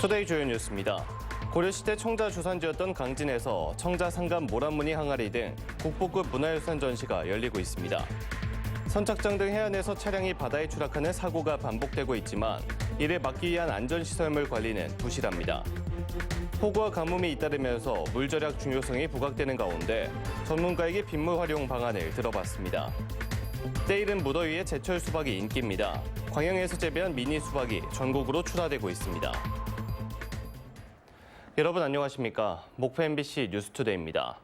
투데이 주요 뉴스입니다. 고려시대 청자 주산지였던 강진에서 청자 상감 모란무늬 항아리 등 국보급 문화유산 전시가 열리고 있습니다. 선착장 등 해안에서 차량이 바다에 추락하는 사고가 반복되고 있지만 이를 막기 위한 안전시설물 관리는 부실합니다. 폭우와 가뭄이 잇따르면서 물 절약 중요성이 부각되는 가운데 전문가에게 빗물 활용 방안을 들어봤습니다. 때이른 무더위에 제철 수박이 인기입니다. 광양에서 재배한 미니 수박이 전국으로 출하되고 있습니다. 여러분 안녕하십니까? 목포 MBC 뉴스투데이입니다.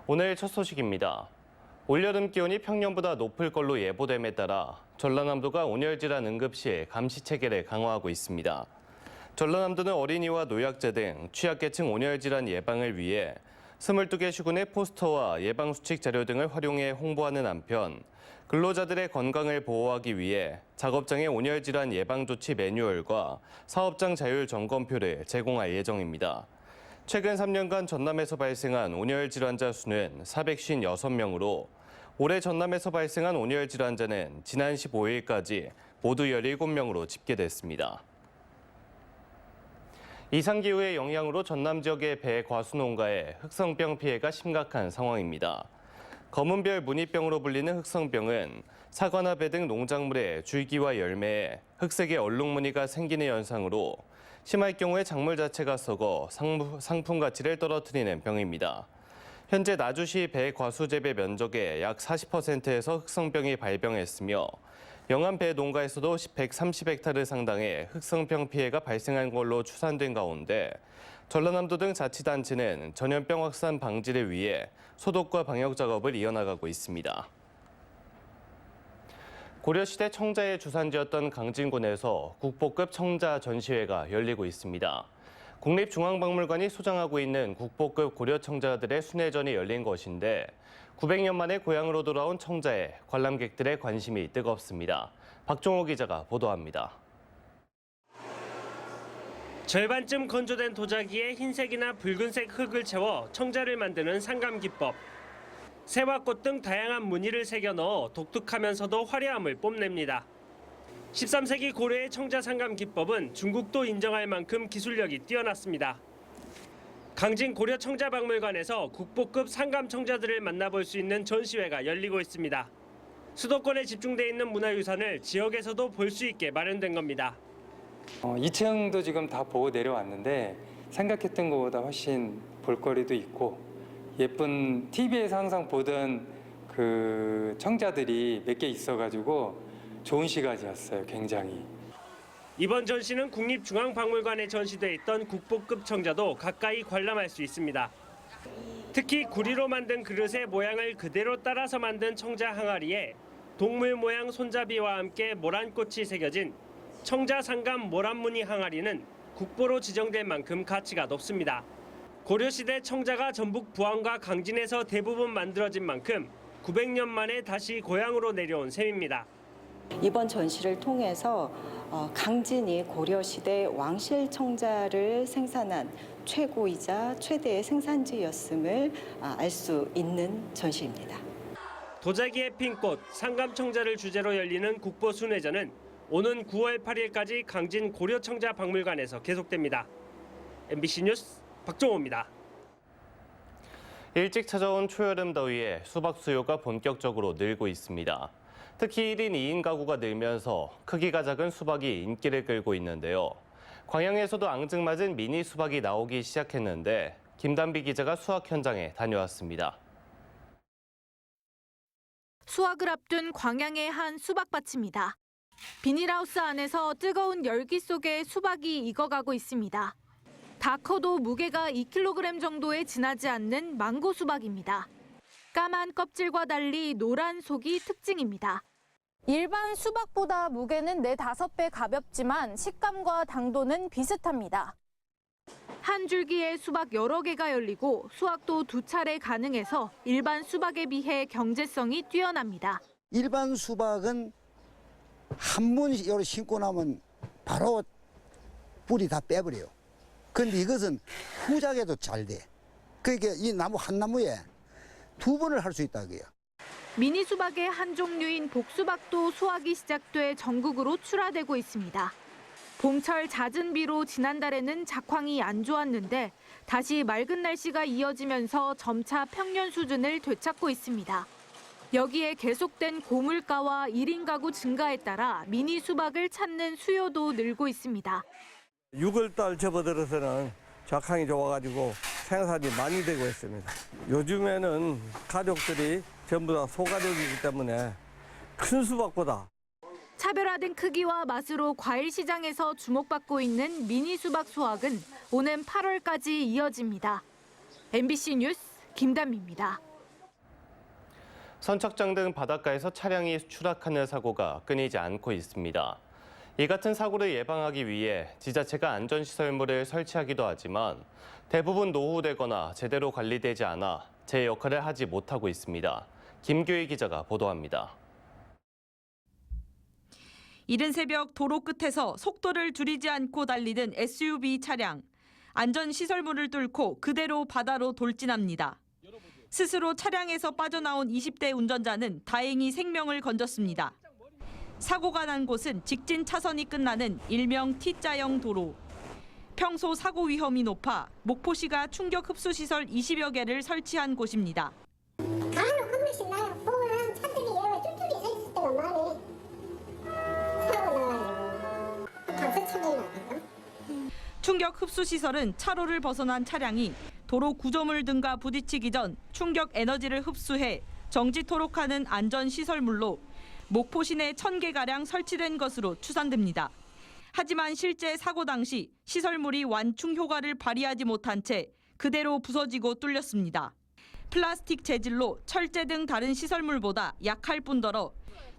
오늘 첫 소식입니다. 올여름 기온이 평년보다 높을 걸로 예보됨에 따라 전라남도가 온열질환 응급실 감시 체계를 강화하고 있습니다. 전라남도는 어린이와 노약자 등 취약계층 온열질환 예방을 위해 22개 시군의 포스터와 예방수칙 자료 등을 활용해 홍보하는 한편 근로자들의 건강을 보호하기 위해 작업장의 온열질환 예방조치 매뉴얼과 사업장 자율 점검표를 제공할 예정입니다. 최근 3년간 전남에서 발생한 온열질환자 수는 456명으로 올해 전남에서 발생한 온열질환자는 지난 15일까지 모두 17명으로 집계됐습니다. 이상기후의 영향으로 전남 지역의 배 과수 농가에 흑성병 피해가 심각한 상황입니다. 검은별 무늬병으로 불리는 흑성병은 사과나 배 등 농작물의 줄기와 열매에 흑색의 얼룩무늬가 생기는 현상으로 심할 경우에 작물 자체가 썩어 상품 가치를 떨어뜨리는 병입니다. 현재 나주시 배 과수 재배 면적의 약 40%에서 흑성병이 발병했으며 영암 배 농가에서도 130헥타르 상당의 흑성병 피해가 발생한 걸로 추산된 가운데 전라남도 등 자치단체는 전염병 확산 방지를 위해 소독과 방역 작업을 이어나가고 있습니다. 고려시대 청자의 주산지였던 강진군에서 국보급 청자 전시회가 열리고 있습니다. 국립중앙박물관이 소장하고 있는 국보급 고려청자들의 순회전이 열린 것인데 900년 만에 고향으로 돌아온 청자에 관람객들의 관심이 뜨겁습니다. 박종호 기자가 보도합니다. 절반쯤 건조된 도자기에 흰색이나 붉은색 흙을 채워 청자를 만드는 상감기법. 새와 꽃 등 다양한 무늬를 새겨 넣어 독특하면서도 화려함을 뽐냅니다. 13세기 고려의 청자 상감기법은 중국도 인정할 만큼 기술력이 뛰어났습니다. 강진 고려 청자박물관에서 국보급 상감 청자들을 만나볼 수 있는 전시회가 열리고 있습니다. 수도권에 집중돼 있는 문화유산을 지역에서도 볼 수 있게 마련된 겁니다. 2층도 지금 다 보고 내려왔는데 생각했던 것보다 훨씬 볼거리도 있고 예쁜 TV에서 항상 보던 그 청자들이 몇 개 있어가지고 좋은 시간이었어요, 굉장히. 이번 전시는 국립중앙박물관에 전시돼 있던 국보급 청자도 가까이 관람할 수 있습니다. 특히 구리로 만든 그릇의 모양을 그대로 따라서 만든 청자 항아리에 동물 모양 손잡이와 함께 모란꽃이 새겨진 청자 상감 모란무늬 항아리는 국보로 지정될 만큼 가치가 높습니다. 고려시대 청자가 전북 부안과 강진에서 대부분 만들어진 만큼 900년 만에 다시 고향으로 내려온 셈입니다. 이번 전시를 통해서 강진이 고려시대 왕실 청자를 생산한 최고이자 최대의 생산지였음을 알 수 있는 전시입니다. 도자기의 핀 꽃, 상감 청자를 주제로 열리는 국보 순회전은 오는 9월 8일까지 강진 고려청자 박물관에서 계속됩니다. MBC 뉴스 박종호입니다. 일찍 찾아온 초여름 더위에 수박 수요가 본격적으로 늘고 있습니다. 특히 1인 2인 가구가 늘면서 크기가 작은 수박이 인기를 끌고 있는데요. 광양에서도 앙증맞은 미니 수박이 나오기 시작했는데 김단비 기자가 수확 현장에 다녀왔습니다. 수확을 앞둔 광양의 한 수박밭입니다. 비닐하우스 안에서 뜨거운 열기 속에 수박이 익어가고 있습니다. 다 커도 무게가 2kg 정도에 지나지 않는 망고 수박입니다. 까만 껍질과 달리 노란 속이 특징입니다. 일반 수박보다 무게는 4~5배 가볍지만 식감과 당도는 비슷합니다. 한 줄기에 수박 여러 개가 열리고 수확도 2차례 가능해서 일반 수박에 비해 경제성이 뛰어납니다. 일반 수박은 한 번 심고 나면 바로 뿌리 다 빼버려요. 그런데 이것은 후작에도 잘 돼. 그러니까 이 나무 한 나무에 2번을 할 수 있다고요. 미니 수박의 한 종류인 복수박도 수확이 시작돼 전국으로 출하되고 있습니다. 봄철 잦은 비로 지난달에는 작황이 안 좋았는데 다시 맑은 날씨가 이어지면서 점차 평년 수준을 되찾고 있습니다. 여기에 계속된 고물가와 1인 가구 증가에 따라 미니 수박을 찾는 수요도 늘고 있습니다. 6월달 접어들어서는 작황이 좋아가지고 생산이 많이 되고 있습니다. 요즘에는 가족들이 전부 다 소가족이기 때문에 큰 수박보다 차별화된 크기와 맛으로 과일 시장에서 주목받고 있는 미니 수박 수확은 오는 8월까지 이어집니다. MBC 뉴스 김단미입니다. 선착장 등 바닷가에서 차량이 추락하는 사고가 끊이지 않고 있습니다. 이 같은 사고를 예방하기 위해 지자체가 안전시설물을 설치하기도 하지만 대부분 노후되거나 제대로 관리되지 않아 제 역할을 하지 못하고 있습니다. 김규희 기자가 보도합니다. 이른 새벽 도로 끝에서 속도를 줄이지 않고 달리던 SUV 차량. 안전시설물을 뚫고 그대로 바다로 돌진합니다. 스스로 차량에서 빠져나온 20대 운전자는 다행히 생명을 건졌습니다. 사고가 난 곳은 직진 차선이 끝나는 일명 T자형 도로. 평소 사고 위험이 높아 목포시가 충격 흡수 시설 20여 개를 설치한 곳입니다. 한 번씩 나요. 보면 차들이 여러 쭈쭈리 서 있을 때가 많이 사고 나가지고 단서 처리나. 충격 흡수 시설은 차로를 벗어난 차량이 도로 구조물 등과 부딪히기 전 충격 에너지를 흡수해 정지토록 하는 안전 시설물로 목포 시내 1000개가량 설치된 것으로 추산됩니다. 하지만 실제 사고 당시 시설물이 완충 효과를 발휘하지 못한 채 그대로 부서지고 뚫렸습니다. 플라스틱 재질로 철제 등 다른 시설물보다 약할 뿐더러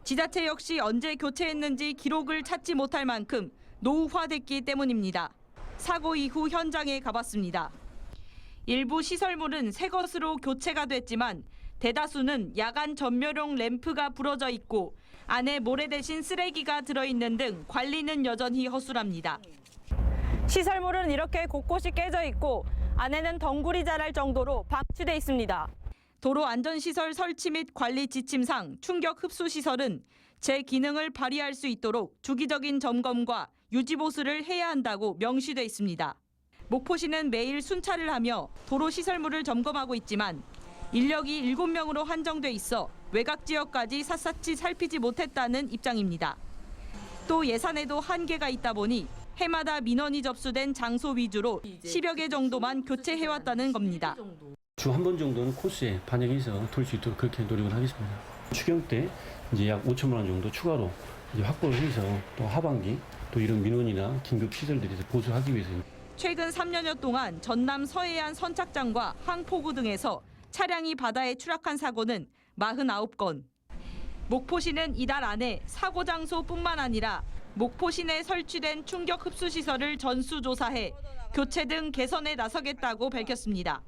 지자체 역시 언제 교체했는지 기록을 찾지 못할 만큼 노후화됐기 때문입니다. 사고 이후 현장에 가봤습니다. 일부 시설물은 새 것으로 교체가 됐지만 대다수는 야간 전멸용 램프가 부러져 있고 안에 모래 대신 쓰레기가 들어있는 등 관리는 여전히 허술합니다. 시설물은 이렇게 곳곳이 깨져 있고 안에는 덩굴이 자랄 정도로 방치돼 있습니다. 도로 안전시설 설치 및 관리 지침상 충격 흡수 시설은 제 기능을 발휘할 수 있도록 주기적인 점검과 유지 보수를 해야 한다고 명시돼 있습니다. 목포시는 매일 순찰을 하며 도로 시설물을 점검하고 있지만 인력이 7명으로 한정돼 있어 외곽 지역까지 샅샅이 살피지 못했다는 입장입니다. 또 예산에도 한계가 있다 보니 해마다 민원이 접수된 장소 위주로 10여 개 정도만 교체해왔다는 겁니다. 주 한 번 정도는 코스에 반영해서 돌 수 있도록 그렇게 노력을 하겠습니다. 추경 때 이제 약 5천만 원 정도 추가로 이제 확보를 해서 또 하반기 또 이런 민원이나 긴급 시설들에서 보수하기 위해서입니다. 최근 3년여 동안 전남 서해안 선착장과 항포구 등에서 차량이 바다에 추락한 사고는 49건. 목포시는 이달 안에 사고 장소뿐만 아니라 목포 시내에 설치된 충격 흡수 시설을 전수조사해 교체 등 개선에 나서겠다고 밝혔습니다.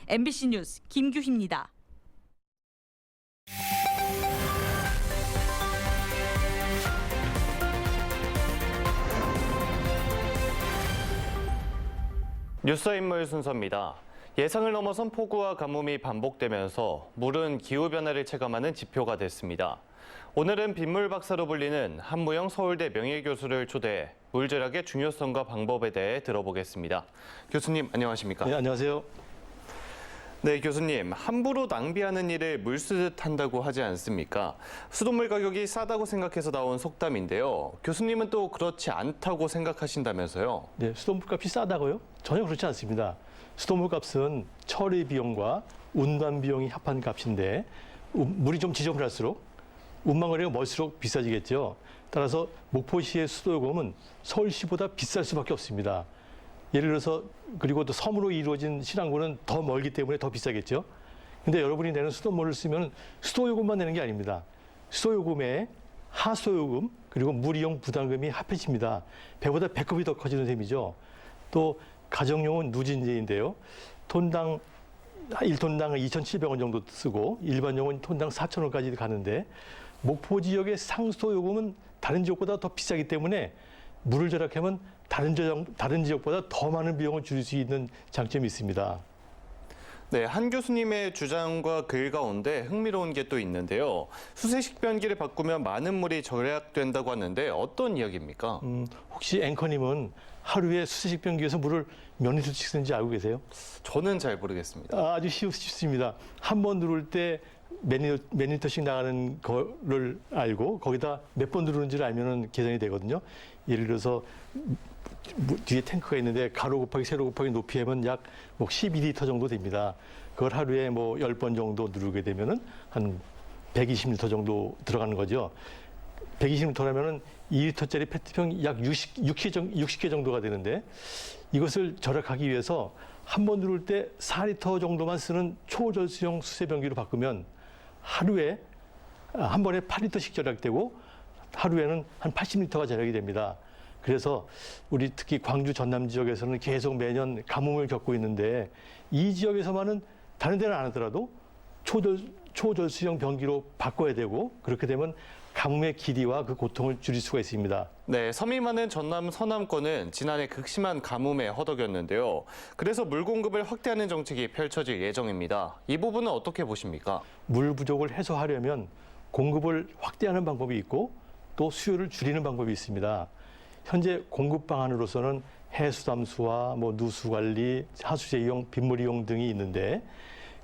MBC 뉴스 김규희입니다. 뉴스 인물 순서입니다. 예상을 넘어선 폭우와 가뭄이 반복되면서 물은 기후변화를 체감하는 지표가 됐습니다. 오늘은 빗물 박사로 불리는 한무영 서울대 명예교수를 초대해 물절약의 중요성과 방법에 대해 들어보겠습니다. 교수님 안녕하십니까? 네, 안녕하세요. 네, 교수님. 함부로 낭비하는 일을 물쓰듯 한다고 하지 않습니까? 수돗물 가격이 싸다고 생각해서 나온 속담인데요. 교수님은 또 그렇지 않다고 생각하신다면서요? 네, 수돗물값이 싸다고요? 전혀 그렇지 않습니다. 수돗물값은 처리 비용과 운반 비용이 합한 값인데 물이 좀 지저분할수록 운반거리가 멀수록 비싸지겠죠. 따라서 목포시의 수도요금은 서울시보다 비쌀 수밖에 없습니다. 예를 들어서 그리고 또 섬으로 이루어진 신항구는 더 멀기 때문에 더 비싸겠죠. 근데 여러분이 내는 수돗물을 쓰면 수도요금만 내는 게 아닙니다. 수도요금에 하수요금 그리고 물이용 부담금이 합해집니다. 배보다 배꼽이 더 커지는 셈이죠. 또 가정용은 누진제인데요. 톤당 1톤당 2,700원 정도 쓰고 일반용은 톤당 4,000원까지 가는데 목포 지역의 상수도요금은 다른 지역보다 더 비싸기 때문에 물을 절약하면 다른 지역보다 더 많은 비용을 줄일 수 있는 장점이 있습니다. 네, 한 교수님의 주장과 글 가운데 흥미로운 게 또 있는데요. 수세식 변기를 바꾸면 많은 물이 절약된다고 하는데 어떤 이야기입니까? 혹시 앵커님은 하루에 수세식 변기에서 물을 몇 리터씩 쓰는지 알고 계세요? 저는 잘 모르겠습니다. 아주 쉽습니다. 한 번 누를 때 몇 리터씩 나가는 거를 알고 거기다 몇 번 누르는지를 알면 계산이 되거든요. 예를 들어서 뒤에 탱크가 있는데 가로 곱하기 세로 곱하기 높이 하면 약 12리터 정도 됩니다. 그걸 하루에 10번 정도 누르게 되면은 한 120리터 정도 들어가는 거죠. 120리터라면은 2리터짜리 페트병 약 60개 정도가 되는데 이것을 절약하기 위해서 한 번 누를 때 4리터 정도만 쓰는 초절수형 수세변기로 바꾸면 하루에 한 번에 8리터씩 절약되고 하루에는 한 80리터가 절약이 됩니다. 그래서 우리 특히 광주 전남 지역에서는 계속 매년 가뭄을 겪고 있는데 이 지역에서만은 다른 데는 안 하더라도 초절수형 변기로 바꿔야 되고 그렇게 되면 가뭄의 길이와 그 고통을 줄일 수가 있습니다. 네, 섬이 많은 전남 서남권은 지난해 극심한 가뭄에 허덕였는데요. 그래서 물 공급을 확대하는 정책이 펼쳐질 예정입니다. 이 부분은 어떻게 보십니까? 물 부족을 해소하려면 공급을 확대하는 방법이 있고 또 수요를 줄이는 방법이 있습니다. 현재 공급 방안으로서는 해수담수와 누수 관리, 하수제 이용, 빗물 이용 등이 있는데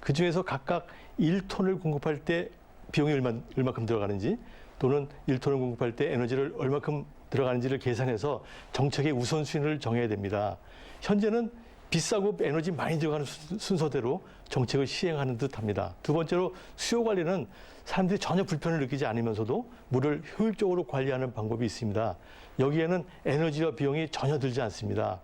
그중에서 각각 1톤을 공급할 때 비용이 얼마큼 들어가는지 또는 1톤을 공급할 때 에너지를 얼마큼 들어가는지를 계산해서 정책의 우선순위를 정해야 됩니다. 현재는 비싸고 에너지 많이 들어가는 순서대로 정책을 시행하는 듯합니다. 두 번째로 수요 관리는 사람들이 전혀 불편을 느끼지 않으면서도 물을 효율적으로 관리하는 방법이 있습니다. 여기에는 에너지와 비용이 전혀 들지 않습니다.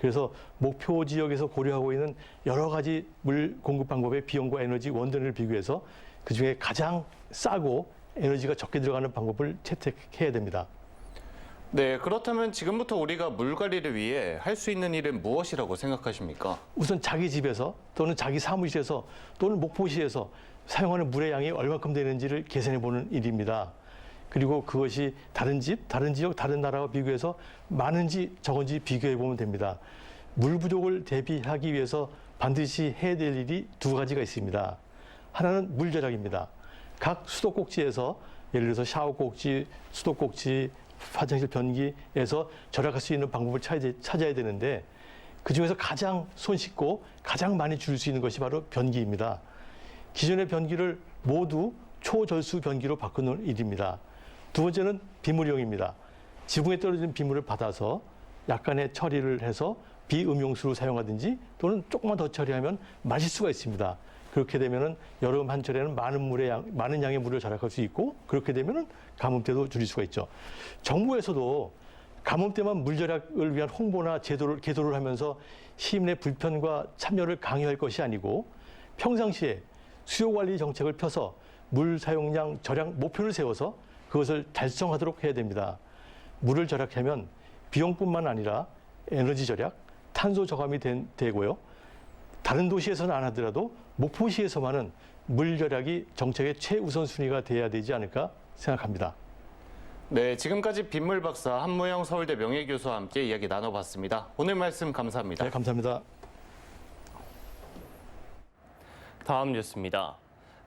그래서 목표 지역에서 고려하고 있는 여러 가지 물 공급 방법의 비용과 에너지 원전을 비교해서 그중에 가장 싸고 에너지가 적게 들어가는 방법을 채택해야 됩니다. 네, 그렇다면 지금부터 우리가 물 관리를 위해 할 수 있는 일은 무엇이라고 생각하십니까? 우선 자기 집에서 또는 자기 사무실에서 또는 목포시에서 사용하는 물의 양이 얼마큼 되는지를 계산해 보는 일입니다. 그리고 그것이 다른 집, 다른 지역, 다른 나라와 비교해서 많은지 적은지 비교해 보면 됩니다. 물 부족을 대비하기 위해서 반드시 해야 될 일이 두 가지가 있습니다. 하나는 물 절약입니다. 각 수도꼭지에서 예를 들어서 샤워꼭지, 수도꼭지, 화장실 변기에서 절약할 수 있는 방법을 찾아야 되는데 그중에서 가장 손쉽고 가장 많이 줄일 수 있는 것이 바로 변기입니다. 기존의 변기를 모두 초절수 변기로 바꾸는 일입니다. 두 번째는 빗물 이용입니다. 지붕에 떨어지는 빗물을 받아서 약간의 처리를 해서 비음용수로 사용하든지 또는 조금만 더 처리하면 마실 수가 있습니다. 그렇게 되면은 여름 한철에는 많은 양의 물을 절약할 수 있고 그렇게 되면은 가뭄 때도 줄일 수가 있죠. 정부에서도 가뭄 때만 물 절약을 위한 홍보나 계도를 하면서 시민의 불편과 참여를 강요할 것이 아니고 평상시에 수요 관리 정책을 펴서 물 사용량 절약 목표를 세워서 그것을 달성하도록 해야 됩니다. 물을 절약하면 비용뿐만 아니라 에너지 절약, 탄소 저감이 되고요. 다른 도시에서는 안 하더라도 목포시에서만은 물 절약이 정책의 최우선 순위가 돼야 되지 않을까 생각합니다. 네, 지금까지 빗물 박사 한무영 서울대 명예교수와 함께 이야기 나눠봤습니다. 오늘 말씀 감사합니다. 네, 감사합니다. 다음 뉴스입니다.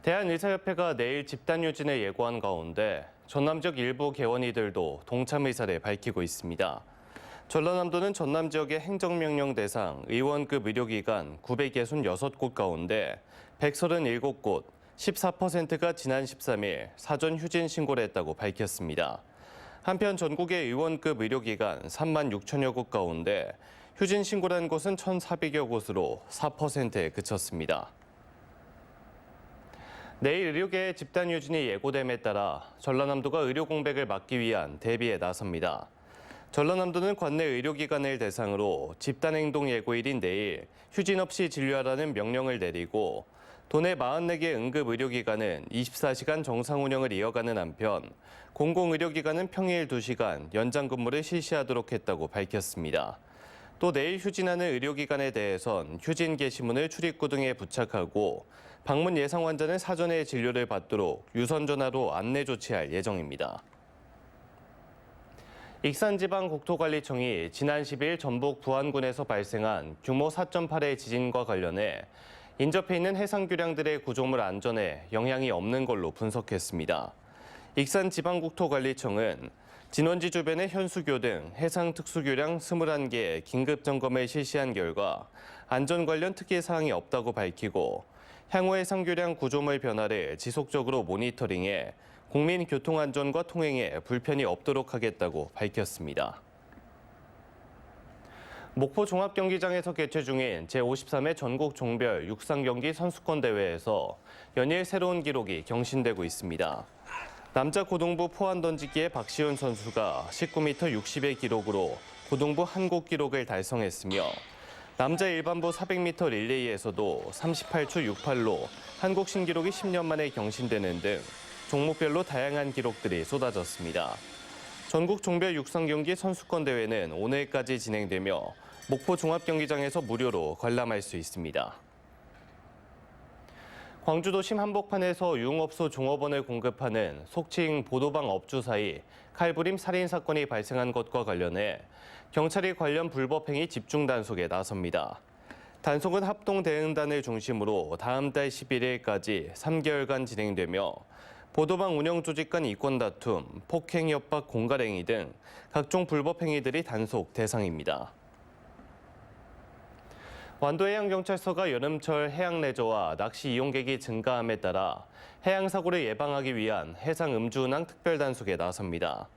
대한의사협회가 내일 집단 유진을 예고한 가운데 전남 지역 일부 개원이들도 동참 의사를 밝히고 있습니다. 전라남도는 전남 지역의 행정명령 대상 의원급 의료기관 966곳 가운데 137곳, 14%가 지난 13일 사전 휴진 신고를 했다고 밝혔습니다. 한편 전국의 의원급 의료기관 3만 6천여 곳 가운데 휴진 신고를 한 곳은 1,400여 곳으로 4%에 그쳤습니다. 내일 의료계의 집단 유진이 예고됨에 따라 전라남도가 의료 공백을 막기 위한 대비에 나섭니다. 전라남도는 관내 의료기관을 대상으로 집단행동 예고일인 내일 휴진 없이 진료하라는 명령을 내리고 도내 44개 응급의료기관은 24시간 정상 운영을 이어가는 한편 공공의료기관은 평일 2시간 연장 근무를 실시하도록 했다고 밝혔습니다. 또 내일 휴진하는 의료기관에 대해선 휴진 게시문을 출입구 등에 부착하고 방문 예상 환자는 사전에 진료를 받도록 유선 전화로 안내 조치할 예정입니다. 익산지방국토관리청이 지난 10일 전북 부안군에서 발생한 규모 4.8의 지진과 관련해 인접해 있는 해상교량들의 구조물 안전에 영향이 없는 걸로 분석했습니다. 익산지방국토관리청은 진원지 주변의 현수교 등 해상특수교량 21개의 긴급점검을 실시한 결과 안전 관련 특이사항이 없다고 밝히고 향후 해상교량 구조물 변화를 지속적으로 모니터링해 국민 교통안전과 통행에 불편이 없도록 하겠다고 밝혔습니다. 목포 종합경기장에서 개최 중인 제53회 전국 종별 육상경기 선수권 대회에서 연일 새로운 기록이 경신되고 있습니다. 남자 고등부 포환 던지기의 박시훈 선수가 19m 60의 기록으로 고등부 한국 기록을 달성했으며 남자 일반부 400m 릴레이에서도 38초 68로 한국 신기록이 10년 만에 경신되는 등 종목별로 다양한 기록들이 쏟아졌습니다. 전국 종별 육상경기 선수권 대회는 오늘까지 진행되며 목포 종합경기장에서 무료로 관람할 수 있습니다. 광주도심 한복판에서 유흥업소 종업원을 공급하는 속칭 보도방 업주 사이 칼부림 살인 사건이 발생한 것과 관련해 경찰이 관련 불법 행위 집중 단속에 나섭니다. 단속은 합동대응단을 중심으로 다음 달 11일까지 3개월간 진행되며 보도방 운영 조직 간 이권 다툼, 폭행, 협박, 공갈행위 등 각종 불법 행위들이 단속 대상입니다. 완도해양경찰서가 여름철 해양 레저와 낚시 이용객이 증가함에 따라 해양 사고를 예방하기 위한 해상 음주운항 특별 단속에 나섭니다.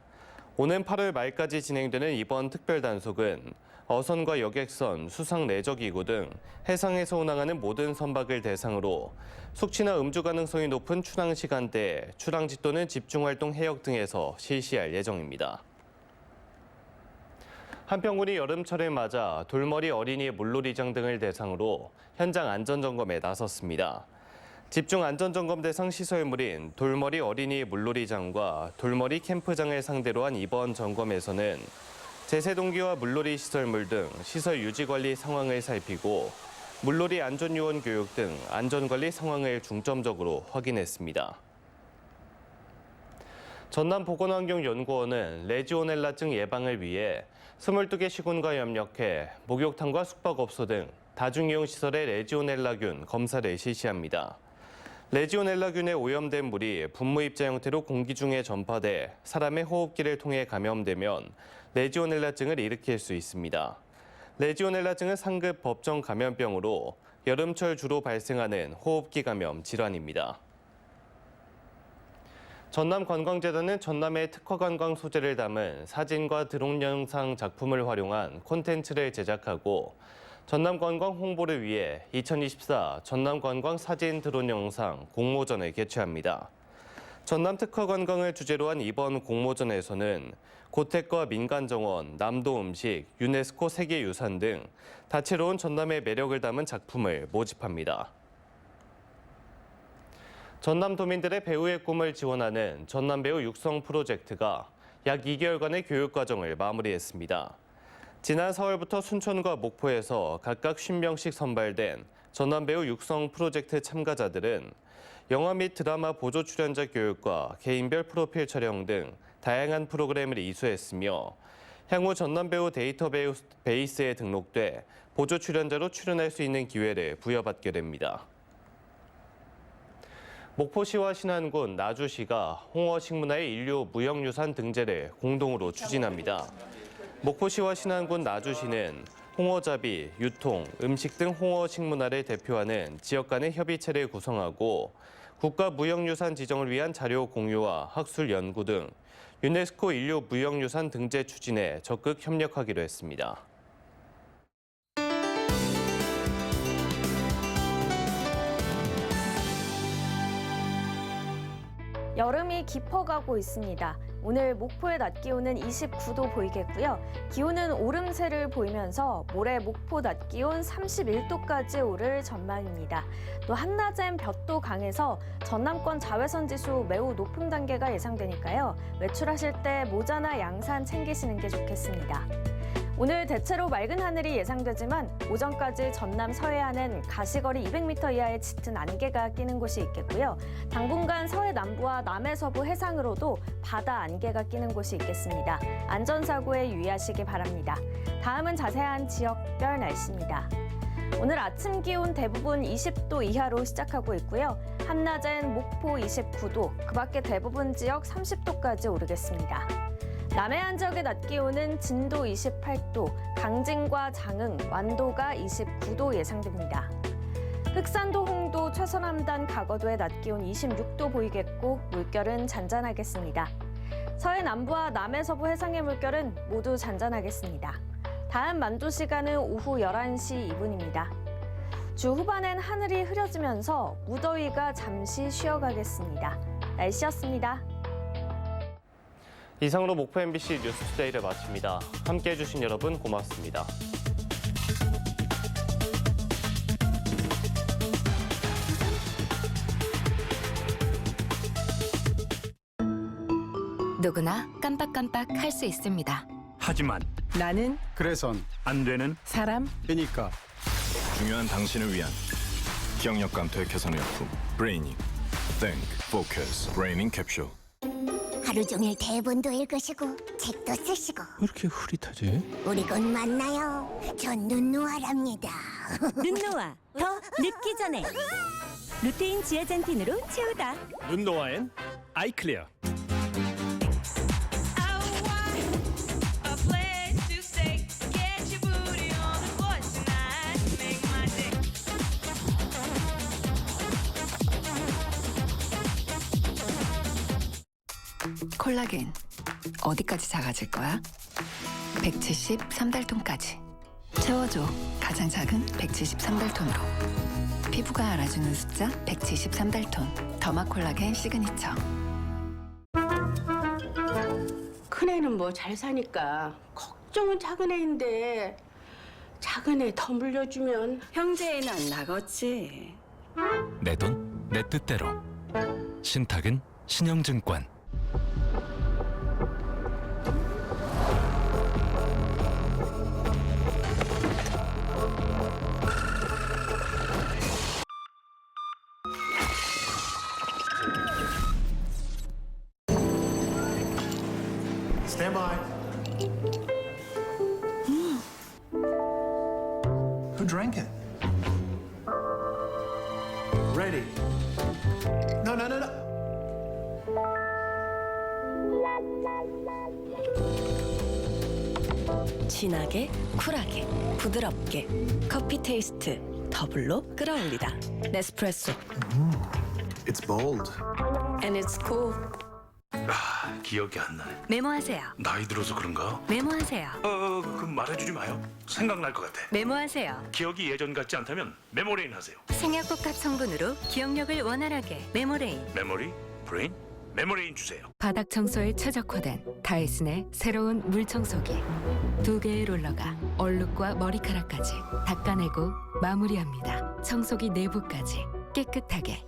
오는 8월 말까지 진행되는 이번 특별 단속은 어선과 여객선, 수상 레저기구 등 해상에서 운항하는 모든 선박을 대상으로 숙취나 음주 가능성이 높은 출항 시간대에 출항지 또는 집중활동 해역 등에서 실시할 예정입니다. 한평군이 여름철을 맞아 돌머리 어린이 물놀이장 등을 대상으로 현장 안전점검에 나섰습니다. 집중 안전점검 대상 시설물인 돌머리 어린이 물놀이장과 돌머리 캠프장을 상대로 한 이번 점검에서는 제세 동기와 물놀이 시설물 등 시설 유지 관리 상황을 살피고 물놀이 안전요원 교육 등 안전관리 상황을 중점적으로 확인했습니다. 전남보건환경연구원은 레지오넬라증 예방을 위해 22개 시군과 협력해 목욕탕과 숙박업소 등 다중이용시설의 레지오넬라균 검사를 실시합니다. 레지오넬라균에 오염된 물이 분무입자 형태로 공기 중에 전파돼 사람의 호흡기를 통해 감염되면 레지오넬라증을 일으킬 수 있습니다. 레지오넬라증은 상급 법정 감염병으로 여름철 주로 발생하는 호흡기 감염 질환입니다. 전남관광재단은 전남의 특화관광 소재를 담은 사진과 드론 영상 작품을 활용한 콘텐츠를 제작하고 전남관광 홍보를 위해 2024 전남관광 사진 드론 영상 공모전을 개최합니다. 전남 특화관광을 주제로 한 이번 공모전에서는 고택과 민간정원, 남도 음식, 유네스코 세계유산 등 다채로운 전남의 매력을 담은 작품을 모집합니다. 전남도민들의 배우의 꿈을 지원하는 전남배우 육성 프로젝트가 약 2개월간의 교육과정을 마무리했습니다. 지난 4월부터 순천과 목포에서 각각 50명씩 선발된 전남배우 육성 프로젝트 참가자들은 영화 및 드라마 보조 출연자 교육과 개인별 프로필 촬영 등 다양한 프로그램을 이수했으며 향후 전남배우 데이터베이스에 등록돼 보조 출연자로 출연할 수 있는 기회를 부여받게 됩니다. 목포시와 신안군, 나주시가 홍어식문화의 인류 무형유산 등재를 공동으로 추진합니다. 목포시와 신안군, 나주시는 홍어잡이, 유통, 음식 등 홍어식문화를 대표하는 지역 간의 협의체를 구성하고 국가무형유산 지정을 위한 자료 공유와 학술 연구 등 유네스코 인류 무형유산 등재 추진에 적극 협력하기로 했습니다. 여름이 깊어가고 있습니다. 오늘 목포의 낮 기온은 29도 보이겠고요. 기온은 오름세를 보이면서 모레 목포 낮 기온 31도까지 오를 전망입니다. 또 한낮엔 볕도 강해서 전남권 자외선 지수 매우 높은 단계가 예상되니까요. 외출하실 때 모자나 양산 챙기시는 게 좋겠습니다. 오늘 대체로 맑은 하늘이 예상되지만 오전까지 전남 서해안은 가시거리 200m 이하의 짙은 안개가 끼는 곳이 있겠고요. 당분간 서해 남부와 남해 서부 해상으로도 바다 안개가 끼는 곳이 있겠습니다. 안전사고에 유의하시기 바랍니다. 다음은 자세한 지역별 날씨입니다. 오늘 아침 기온 대부분 20도 이하로 시작하고 있고요. 한낮엔 목포 29도, 그 밖에 대부분 지역 30도까지 오르겠습니다. 남해안 지역의 낮 기온은 진도 28도, 강진과 장흥, 완도가 29도 예상됩니다. 흑산도, 홍도, 최서남단, 가거도의 낮 기온 26도 보이겠고 물결은 잔잔하겠습니다. 서해 남부와 남해 서부 해상의 물결은 모두 잔잔하겠습니다. 다음 만조 시간은 오후 11시 2분입니다. 주 후반엔 하늘이 흐려지면서 무더위가 잠시 쉬어가겠습니다. 날씨였습니다. 이상으로 목포 MBC 뉴스투데이를 마칩니다. 함께해 주신 여러분 고맙습니다. 누구나 깜빡깜빡 할 수 있습니다. 하지만 나는 그래선 안 되는 사람이니까. 중요한 당신을 위한 기억력 감퇴 개선 의약품 브레이닝 Think, Focus, 브레이닝 캡슐. 하루 종일 대본도 읽으시고 책도 쓰시고 왜 이렇게 흐릿하지? 우리 곧 만나요. 전 눈노아랍니다. 눈노아 더 늙기 전에 루테인 지아젠틴으로 채우다. 눈노아엔 아이클리어. 콜라겐 어디까지 작아질 거야? 173달톤까지 채워줘. 가장 작은 173달톤으로 피부가 알아주는 숫자 173달톤 더마콜라겐 시그니처. 큰애는 뭐 잘 사니까 걱정은 작은 애인데 작은 애 더 물려주면 형제애는 안 나겠지. 내 돈 내 뜻대로 신탁은 신영증권. Stand by. Who drank it? Ready. No, no, no, no. 진하게, 쿨하게, 부드럽게 커피 테이스트 더블로 끌어올리다. 네스프레소. It's bold. And it's cool. 기억이 안 나네. 메모하세요. 나이 들어서 그런가? 메모하세요. 그럼 말해주지 마요. 생각날 것 같아. 메모하세요. 기억이 예전 같지 않다면 메모레인 하세요. 생약복합 성분으로 기억력을 원활하게. 메모레인. 메모리, 브레인, 메모레인 주세요. 바닥 청소에 최적화된 다이슨의 새로운 물청소기. 2개의 롤러가 얼룩과 머리카락까지 닦아내고 마무리합니다. 청소기 내부까지 깨끗하게.